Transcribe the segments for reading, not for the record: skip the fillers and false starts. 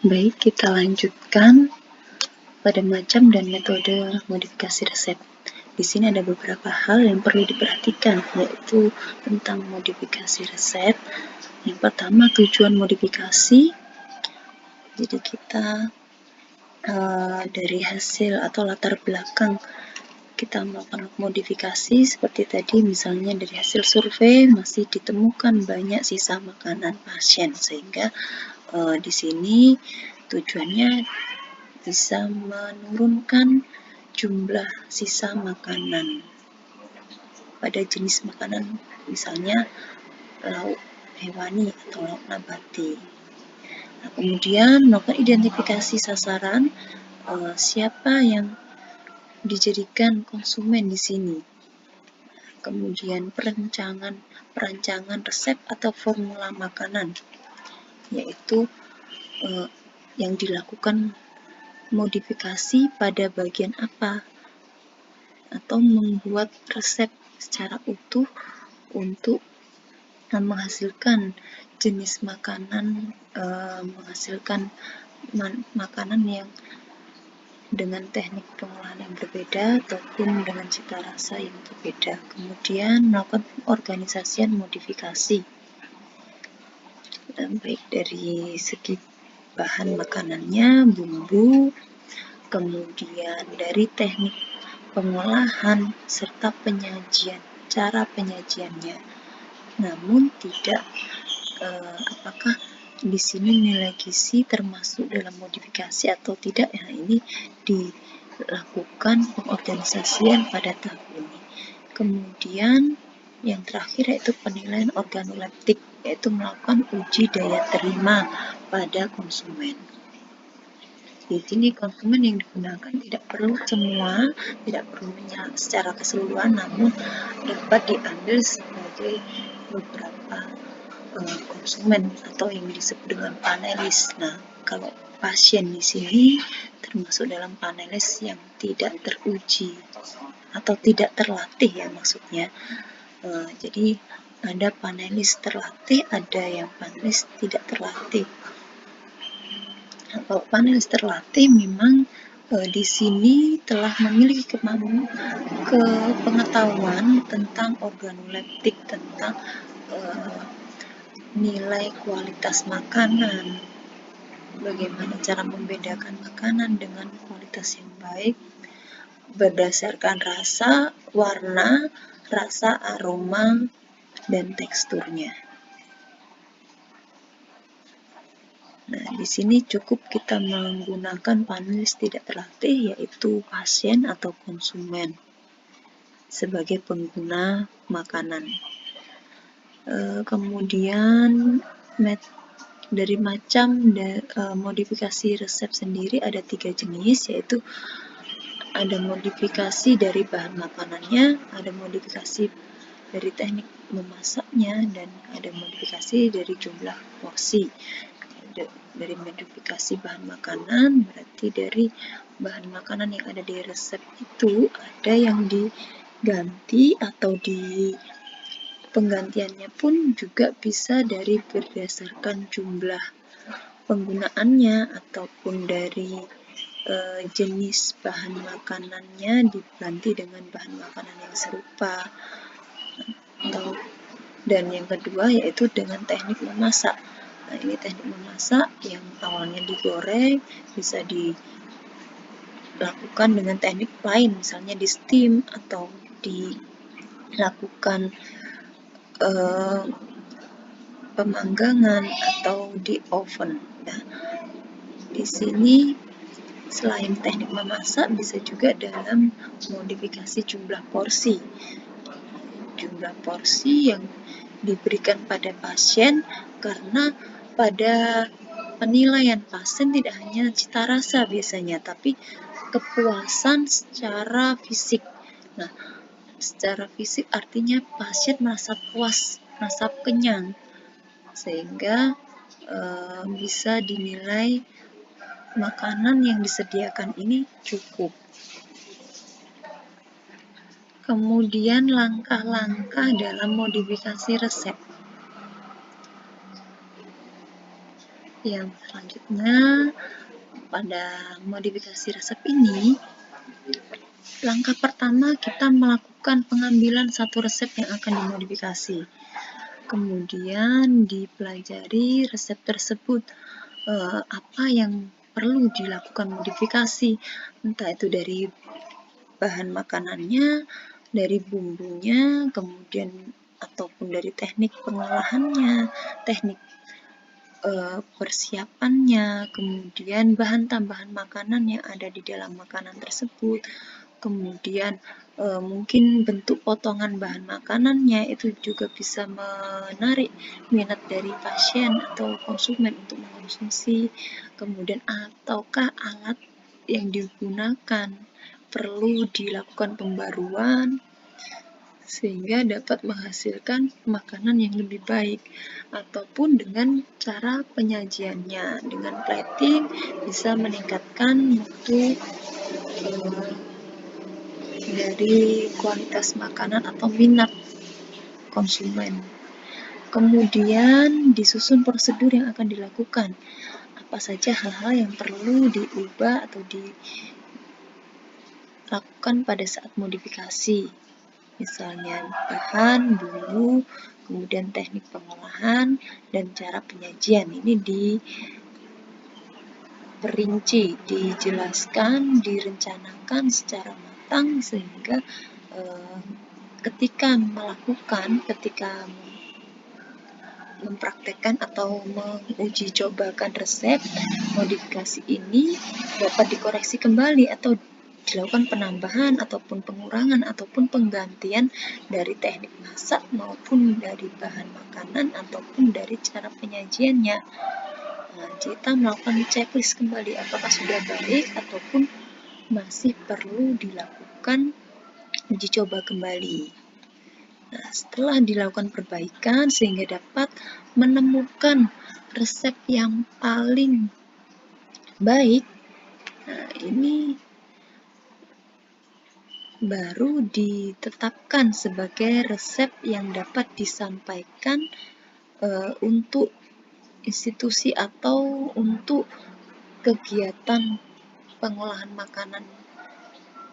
Baik, kita lanjutkan pada macam dan metode modifikasi resep. Di sini ada beberapa hal yang perlu diperhatikan, yaitu tentang modifikasi resep. Yang pertama, tujuan modifikasi. Jadi kita dari hasil atau latar belakang kita melakukan modifikasi seperti tadi, misalnya dari hasil survei masih ditemukan banyak sisa makanan pasien, sehingga di sini tujuannya bisa menurunkan jumlah sisa makanan pada jenis makanan, misalnya lauk hewani atau lauk nabati. Nah, kemudian melakukan identifikasi sasaran, siapa yang dijadikan konsumen di sini. Kemudian perancangan resep atau formula makanan, yaitu yang dilakukan modifikasi pada bagian apa, atau membuat resep secara utuh untuk menghasilkan jenis makanan, menghasilkan makanan yang dengan teknik pengolahan yang berbeda ataupun dengan cita rasa yang berbeda. Kemudian melakukan organisasian modifikasi, baik dari segi bahan makanannya, bumbu, kemudian dari teknik pengolahan serta penyajian, cara penyajiannya. Namun tidak apakah di sini nilai gizi termasuk dalam modifikasi atau tidak, ya ini dilakukan pengorganisasian pada tahap ini. Kemudian yang terakhir yaitu penilaian organoleptik, yaitu melakukan uji daya terima pada konsumen. Di sini konsumen yang digunakan tidak perlu semua, tidak perlu secara keseluruhan, namun dapat diambil sebagai beberapa konsumen atau yang disebut dengan panelis. Nah, kalau pasien di sini termasuk dalam panelis yang tidak teruji atau tidak terlatih, ya maksudnya. Jadi ada panelis terlatih, ada yang panelis tidak terlatih. Nah, kalau panelis terlatih memang di sini telah memiliki pengetahuan tentang organoleptik, tentang nilai kualitas makanan, bagaimana cara membedakan makanan dengan kualitas yang baik berdasarkan rasa, warna, rasa, aroma, dan teksturnya. Nah, di sini cukup kita menggunakan panelis tidak terlatih, yaitu pasien atau konsumen sebagai pengguna makanan. Kemudian dari macam modifikasi resep sendiri ada 3 jenis, yaitu ada modifikasi dari bahan makanannya, ada modifikasi dari teknik memasaknya, dan ada modifikasi dari jumlah porsi. Dari modifikasi bahan makanan berarti dari bahan makanan yang ada di resep itu ada yang diganti, atau di penggantiannya pun juga bisa dari berdasarkan jumlah penggunaannya ataupun dari jenis bahan makanannya diganti dengan bahan makanan yang serupa. Dan yang kedua yaitu dengan teknik memasak. Nah, ini teknik memasak yang awalnya digoreng bisa dilakukan dengan teknik lain, misalnya di steam atau dilakukan pemanggangan atau di oven. Nah, di sini selain teknik memasak bisa juga dalam modifikasi jumlah porsi. Jumlah porsi yang diberikan pada pasien, karena pada penilaian pasien tidak hanya cita rasa biasanya, tapi kepuasan secara fisik. Nah, secara fisik artinya pasien merasa puas, merasa kenyang, sehingga bisa dinilai makanan yang disediakan ini cukup. Kemudian langkah-langkah dalam modifikasi resep. Yang selanjutnya, pada modifikasi resep ini, langkah pertama kita melakukan pengambilan satu resep yang akan dimodifikasi. Kemudian dipelajari resep tersebut, apa yang perlu dilakukan modifikasi, entah itu dari bahan makanannya, dari bumbunya, kemudian ataupun dari teknik pengolahannya, teknik persiapannya, kemudian bahan tambahan makanan yang ada di dalam makanan tersebut, kemudian mungkin bentuk potongan bahan makanannya itu juga bisa menarik minat dari pasien atau konsumen untuk mengkonsumsi, kemudian ataukah alat yang digunakan perlu dilakukan pembaruan sehingga dapat menghasilkan makanan yang lebih baik, ataupun dengan cara penyajiannya, dengan plating bisa meningkatkan mutu dari kualitas makanan atau minat konsumen. Kemudian disusun prosedur yang akan dilakukan, apa saja hal-hal yang perlu diubah atau dilakukan pada saat modifikasi, misalnya bahan, bumbu, kemudian teknik pengolahan, dan cara penyajian. Ini diperinci, dijelaskan, direncanakan secara matang sehingga ketika mempraktekkan atau menguji cobakan resep modifikasi ini dapat dikoreksi kembali atau dilakukan penambahan ataupun pengurangan ataupun penggantian dari teknik masak maupun dari bahan makanan ataupun dari cara penyajiannya. Nah, kita melakukan checklist kembali apakah sudah baik ataupun masih perlu dilakukan uji coba kembali. Nah, setelah dilakukan perbaikan sehingga dapat menemukan resep yang paling baik, nah ini baru ditetapkan sebagai resep yang dapat disampaikan untuk institusi atau untuk kegiatan pengolahan makanan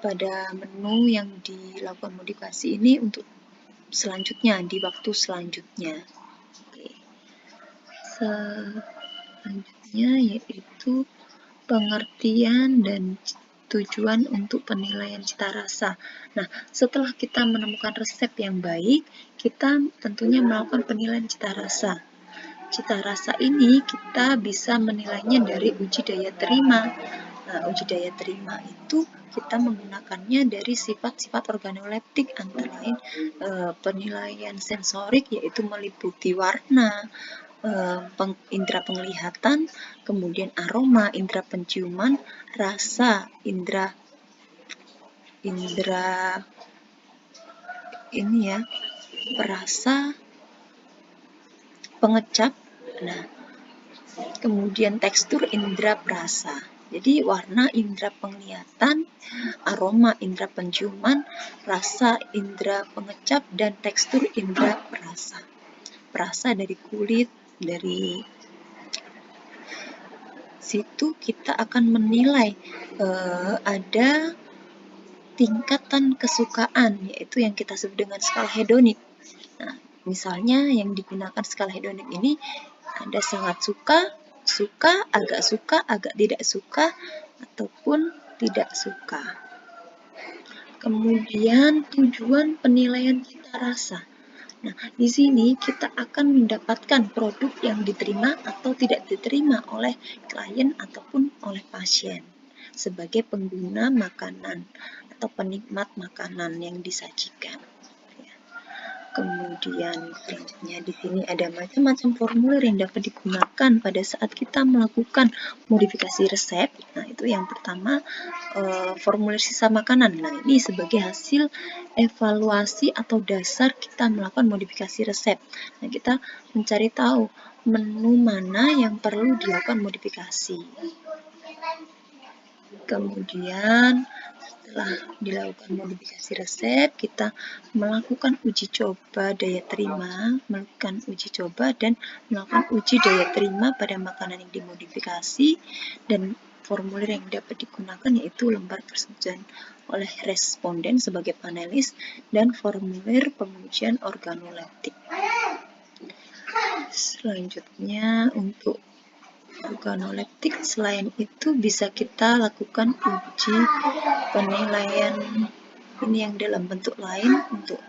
pada menu yang dilakukan modifikasi ini untuk selanjutnya, di waktu selanjutnya. Oke. Selanjutnya yaitu pengertian dan tujuan untuk penilaian cita rasa. Nah, setelah kita menemukan resep yang baik, kita tentunya melakukan penilaian cita rasa. Cita rasa ini kita bisa menilainya dari uji daya terima. Nah, uji daya terima itu kita menggunakannya dari sifat-sifat organoleptik, antara lain penilaian sensorik yaitu meliputi warna, indera penglihatan, kemudian aroma, indera penciuman, rasa, indera ini ya, perasa, pengecap. Nah, kemudian tekstur indera perasa. Jadi warna indera penglihatan, aroma indera penciuman, rasa indera pengecap, dan tekstur indera perasa. Perasa dari kulit, dari situ kita akan menilai ada tingkatan kesukaan, yaitu yang kita sebut dengan skala hedonik. Nah, misalnya yang digunakan skala hedonik ini ada sangat suka, agak tidak suka, ataupun tidak suka. Kemudian tujuan penilaian cita rasa. Nah, di sini kita akan mendapatkan produk yang diterima atau tidak diterima oleh klien ataupun oleh pasien sebagai pengguna makanan atau penikmat makanan yang disajikan. Kemudian selanjutnya di sini ada macam-macam formulir yang dapat digunakan pada saat kita melakukan modifikasi resep. Nah, itu yang pertama formulir sisa makanan. Nah, ini sebagai hasil evaluasi atau dasar kita melakukan modifikasi resep. Nah, kita mencari tahu menu mana yang perlu dilakukan modifikasi. Kemudian Setelah dilakukan modifikasi resep, kita melakukan uji coba daya terima, melakukan uji coba dan melakukan uji daya terima pada makanan yang dimodifikasi, dan formulir yang dapat digunakan yaitu lembar persetujuan oleh responden sebagai panelis dan formulir pengujian organoleptik. Selanjutnya untuk organoleptik, selain itu bisa kita lakukan uji penilaian ini yang dalam bentuk lain untuk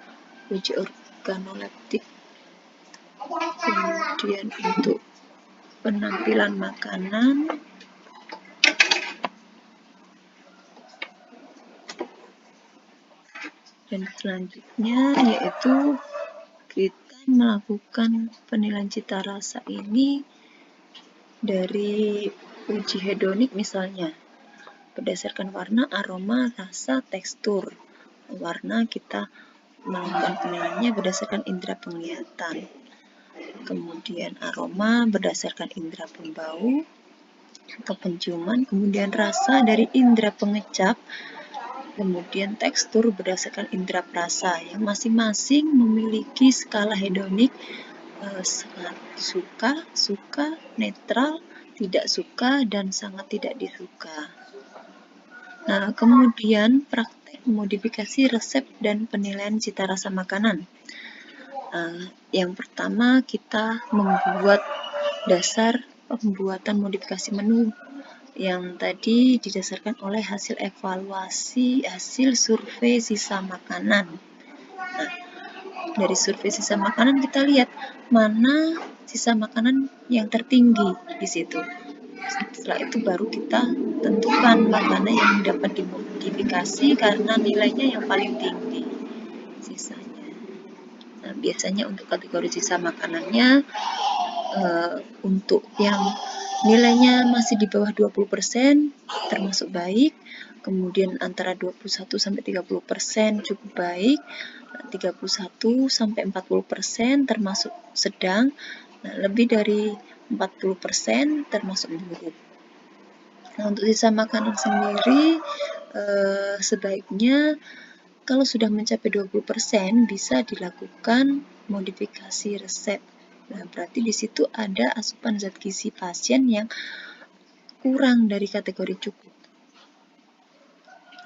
uji organoleptik. Kemudian untuk penampilan makanan, dan selanjutnya yaitu kita melakukan penilaian cita rasa ini dari uji hedonik misalnya, berdasarkan warna, aroma, rasa, tekstur. Warna kita melakukan penilaiannya berdasarkan indera penglihatan. Kemudian aroma berdasarkan indera pembau atau penciuman, kemudian rasa dari indera pengecap, kemudian tekstur berdasarkan indera perasa yang masing-masing memiliki skala hedonik sangat suka, netral, tidak suka, dan sangat tidak disuka. Nah, kemudian praktek modifikasi resep dan penilaian cita rasa makanan. Yang pertama, kita membuat dasar pembuatan modifikasi menu yang tadi didasarkan oleh hasil evaluasi hasil survei sisa makanan. Nah, dari survei sisa makanan kita lihat mana sisa makanan yang tertinggi di situ. Setelah itu baru kita tentukan makanan yang dapat dimodifikasi karena nilainya yang paling tinggi sisanya. Nah, biasanya untuk kategori sisa makanannya untuk yang nilainya masih di bawah 20% termasuk baik, kemudian antara 21-30% cukup baik, 31-40% termasuk sedang, nah, lebih dari 40% termasuk buruk. Nah, untuk sisa makanan sendiri sebaiknya kalau sudah mencapai 20% bisa dilakukan modifikasi resep. Nah, berarti di situ ada asupan zat gizi pasien yang kurang dari kategori cukup.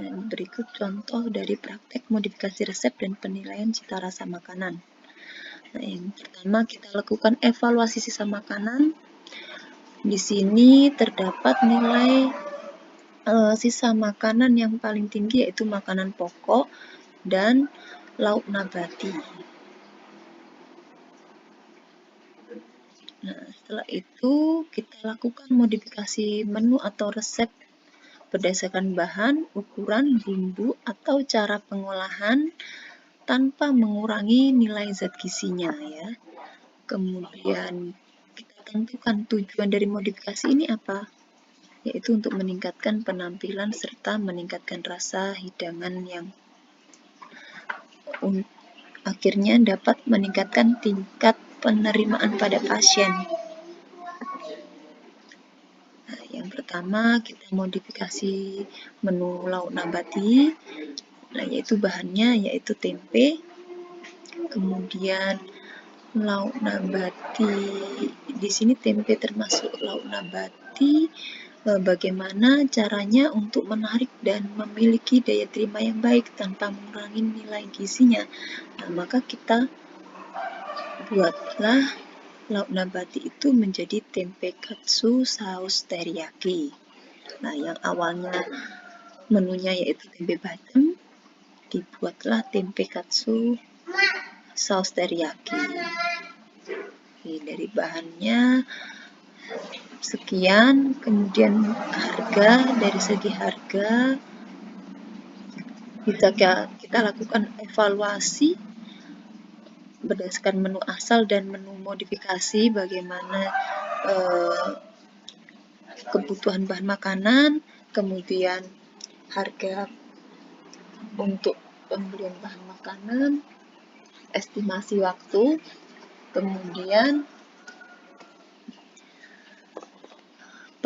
Dan berikut contoh dari praktek modifikasi resep dan penilaian cita rasa makanan. Nah, yang pertama kita lakukan evaluasi sisa makanan. Di sini terdapat nilai sisa makanan yang paling tinggi yaitu makanan pokok dan lauk nabati. Nah, setelah itu kita lakukan modifikasi menu atau resep berdasarkan bahan, ukuran, bumbu, atau cara pengolahan tanpa mengurangi nilai zat gizinya ya. Kemudian kita tentukan tujuan dari modifikasi ini apa? Yaitu untuk meningkatkan penampilan serta meningkatkan rasa hidangan yang akhirnya dapat meningkatkan tingkat penerimaan pada pasien. Nah, yang pertama kita modifikasi menu lauk nabati, nah, yaitu bahannya yaitu tempe. Kemudian lauk nabati, di sini tempe termasuk lauk nabati. Bagaimana caranya untuk menarik dan memiliki daya terima yang baik tanpa mengurangi nilai gizinya? Nah, maka kita buatlah lauk nabati itu menjadi tempe katsu saus teriyaki. Nah, yang awalnya menunya yaitu tempe bacem, dibuatlah tempe katsu saus teriyaki. Oke, dari bahannya sekian, kemudian harga, dari segi harga bisa kita lakukan evaluasi berdasarkan menu asal dan menu modifikasi bagaimana kebutuhan bahan makanan, kemudian harga untuk pembelian bahan makanan, estimasi waktu, kemudian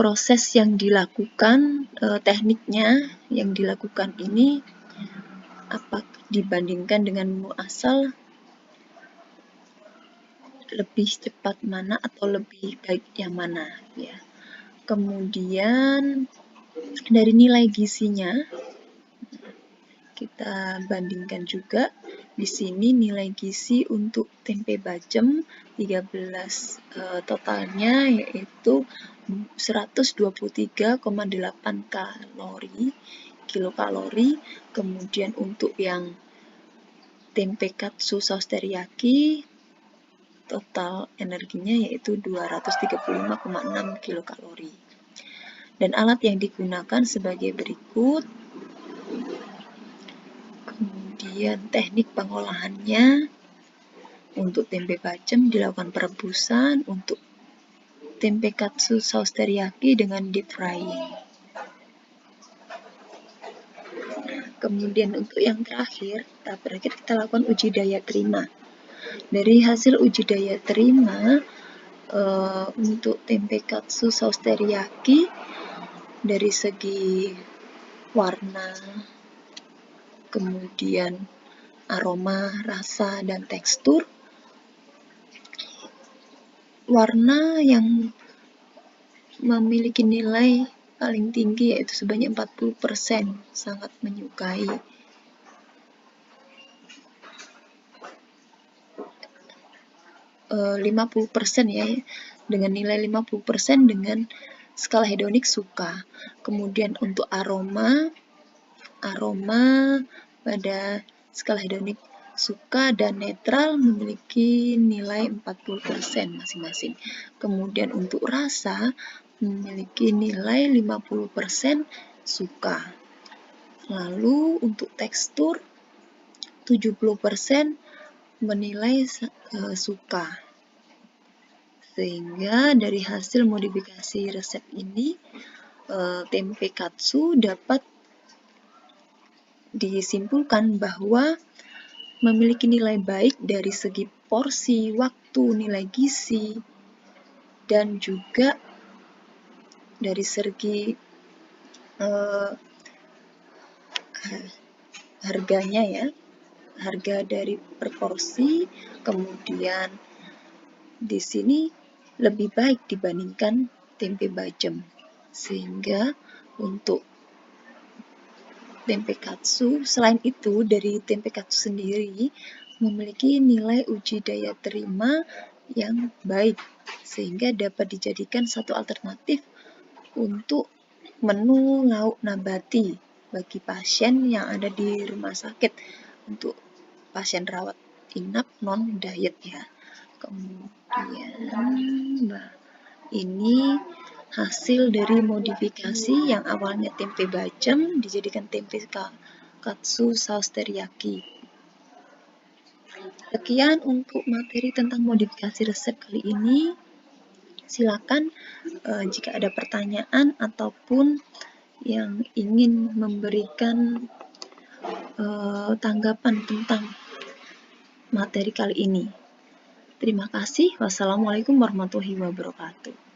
proses yang dilakukan, tekniknya yang dilakukan ini dibandingkan dengan menu asal lebih cepat mana atau lebih baik yang mana ya. Kemudian dari nilai gizinya kita bandingkan juga. Di sini nilai gizi untuk tempe bacem 13 totalnya yaitu 123,8 kilokalori. Kemudian untuk yang tempe katsu saus teriyaki total energinya yaitu 235,6 kilokalori. Dan alat yang digunakan sebagai berikut. Kemudian teknik pengolahannya untuk tempe bacem dilakukan perebusan, untuk tempe katsu saus teriyaki dengan deep frying. Kemudian untuk yang terakhir, tahap terakhir kita lakukan uji daya terima. Dari hasil uji daya terima untuk tempe katsu saus teriyaki dari segi warna, kemudian aroma, rasa, dan tekstur. Warna yang memiliki nilai paling tinggi yaitu sebanyak 40%, sangat menyukai. 50% ya, dengan nilai 50% dengan skala hedonik suka. Kemudian untuk aroma pada skala hedonik suka dan netral memiliki nilai 40% masing-masing. Kemudian untuk rasa memiliki nilai 50% suka. Lalu untuk tekstur 70% menilai suka. Sehingga dari hasil modifikasi resep ini tempe katsu dapat disimpulkan bahwa memiliki nilai baik dari segi porsi, waktu, nilai gizi, dan juga dari segi harganya ya, harga dari per porsi. Kemudian di sini lebih baik dibandingkan tempe bacem, sehingga untuk tempe katsu, selain itu dari tempe katsu sendiri memiliki nilai uji daya terima yang baik, sehingga dapat dijadikan satu alternatif untuk menu lauk nabati bagi pasien yang ada di rumah sakit, untuk pasien rawat inap non diet ya. Kemudian ini hasil dari modifikasi yang awalnya tempe bacem dijadikan tempe katsu saus teriyaki. Sekian untuk materi tentang modifikasi resep kali ini. Silakan jika ada pertanyaan ataupun yang ingin memberikan tanggapan tentang materi kali ini. Terima kasih. Wassalamualaikum warahmatullahi wabarakatuh.